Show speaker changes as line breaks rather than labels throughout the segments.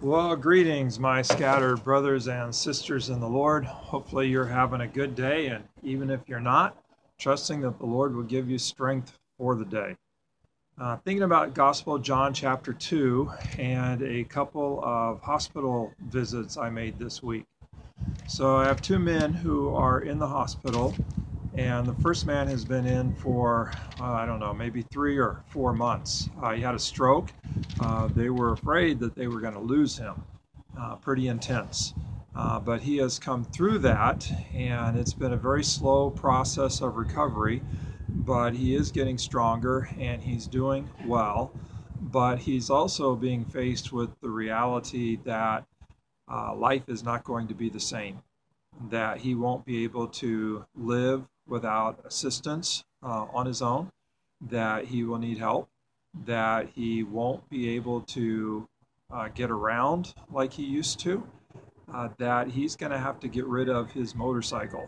Well, greetings, my scattered brothers and sisters in the Lord. Hopefully, you're having a good day, and even if you're not, trusting that the Lord will give you strength for the day. Thinking about Gospel of John chapter 2 and a couple of hospital visits I made this week. So, I have two men who are in the hospital, and the first man has been in for, I don't know, maybe 3 or 4 months. He had a stroke. They were afraid that they were going to lose him. Pretty intense. But he has come through that, and it's been a very slow process of recovery, but he is getting stronger and he's doing well. But he's also being faced with the reality that life is not going to be the same, that he won't be able to live without assistance on his own, that he will need help, that he won't be able to get around like he used to, that he's going to have to get rid of his motorcycle.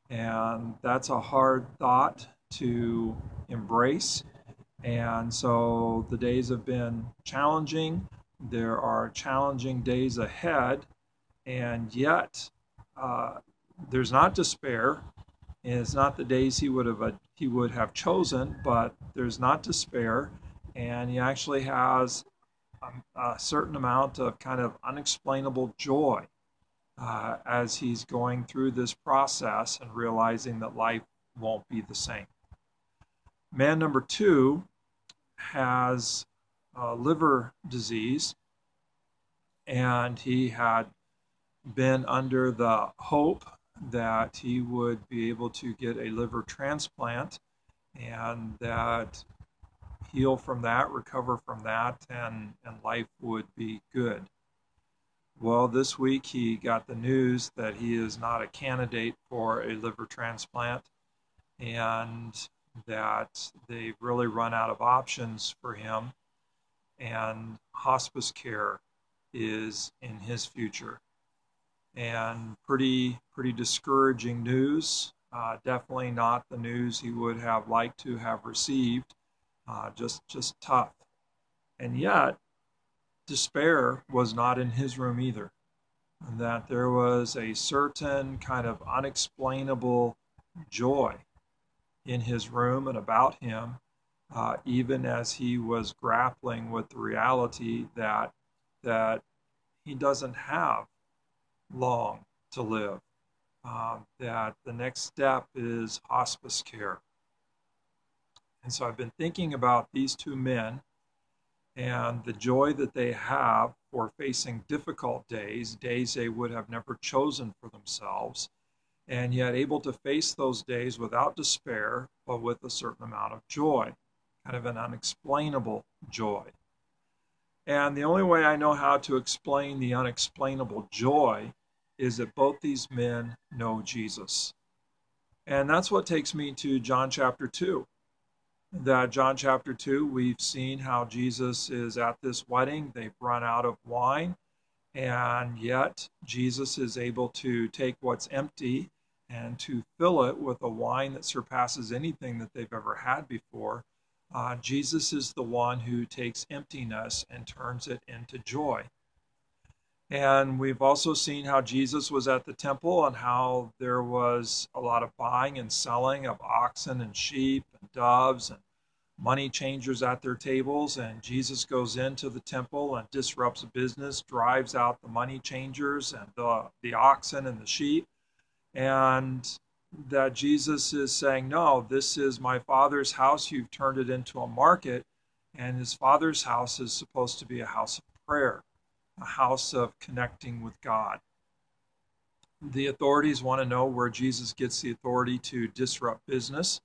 And that's a hard thought to embrace. And so the days have been challenging. There are challenging days ahead, and yet there's not despair. And it's not the days he would have chosen, but there's not despair, and he actually has a certain amount of kind of unexplainable joy as he's going through this process and realizing that life won't be the same. Man number 2 has liver disease, and he had been under the hope that he would be able to get a liver transplant and that heal from that, recover from that, and life would be good. Well, this week he got the news that he is not a candidate for a liver transplant and that they've really run out of options for him, and hospice care is in his future. And pretty discouraging news. Definitely not the news he would have liked to have received. Just tough. And yet, despair was not in his room either. And that there was a certain kind of unexplainable joy in his room and about him, even as he was grappling with the reality that he doesn't have long to live, that the next step is hospice care. And so I've been thinking about these two men and the joy that they have for facing difficult days they would have never chosen for themselves, and yet able to face those days without despair, but with a certain amount of joy, kind of an unexplainable joy. And the only way I know how to explain the unexplainable joy is that both these men know Jesus. And that's what takes me to John chapter 2. That John chapter 2, we've seen how Jesus is at this wedding. They've run out of wine, and yet Jesus is able to take what's empty and to fill it with a wine that surpasses anything that they've ever had before. Jesus is the one who takes emptiness and turns it into joy. And we've also seen how Jesus was at the temple and how there was a lot of buying and selling of oxen and sheep and doves and money changers at their tables. And Jesus goes into the temple and disrupts business, drives out the money changers and the oxen and the sheep. And that Jesus is saying, no, this is my Father's house. You've turned it into a market. And his Father's house is supposed to be a house of prayer, a house of connecting with God. The authorities want to know where Jesus gets the authority to disrupt business.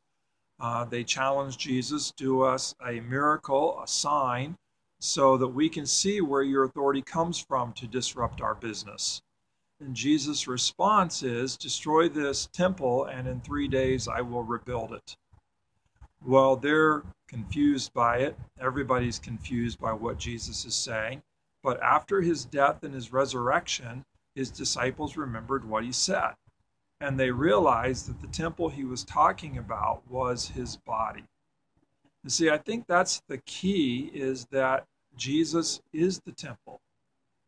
They challenge Jesus, do us a miracle, a sign, so that we can see where your authority comes from to disrupt our business. And Jesus' response is, destroy this temple, and in 3 days I will rebuild it. Well, they're confused by it. Everybody's confused by what Jesus is saying. But after his death and his resurrection, his disciples remembered what he said. And they realized that the temple he was talking about was his body. You see, I think that's the key, is that Jesus is the temple.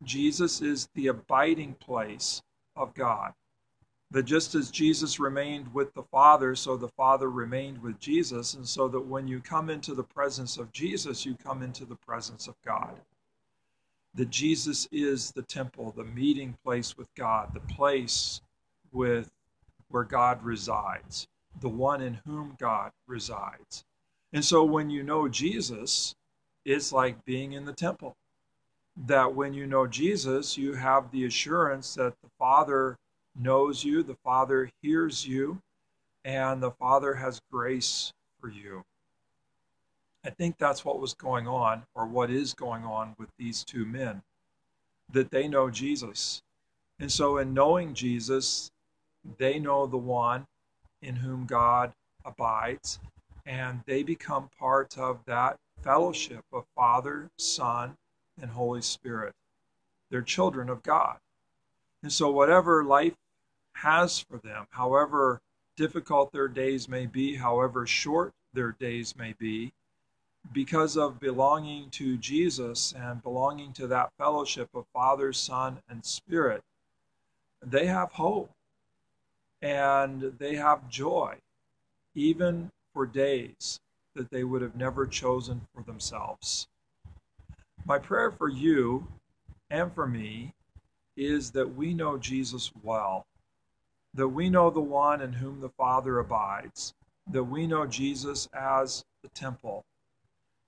Jesus is the abiding place of God. That just as Jesus remained with the Father, so the Father remained with Jesus, and so that when you come into the presence of Jesus, you come into the presence of God. That Jesus is the temple, the meeting place with God, the place where God resides, the one in whom God resides. And so when you know Jesus, it's like being in the temple. That when you know Jesus, you have the assurance that the Father knows you, the Father hears you, and the Father has grace for you. I think that's what was going on, or what is going on with these two men, that they know Jesus. And so in knowing Jesus, they know the one in whom God abides, and they become part of that fellowship of Father, Son, and Holy Spirit. They're children of God. And so whatever life has for them, however difficult their days may be, however short their days may be, because of belonging to Jesus and belonging to that fellowship of Father, Son, and Spirit, they have hope and they have joy, even for days that they would have never chosen for themselves. My prayer for you and for me is that we know Jesus well, that we know the one in whom the Father abides, that we know Jesus as the temple,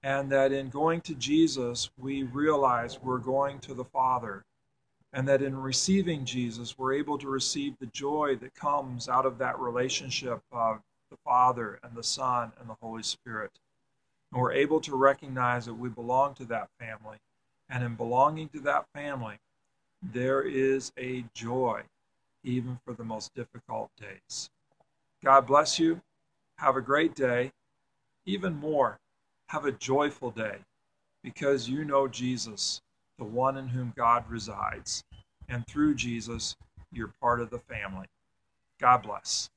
and that in going to Jesus, we realize we're going to the Father, and that in receiving Jesus, we're able to receive the joy that comes out of that relationship of the Father and the Son and the Holy Spirit. And we're able to recognize that we belong to that family, and in belonging to that family, there is a joy, even for the most difficult days. God bless you. Have a great day. Even more, have a joyful day, because you know Jesus, the one in whom God resides. And through Jesus, you're part of the family. God bless.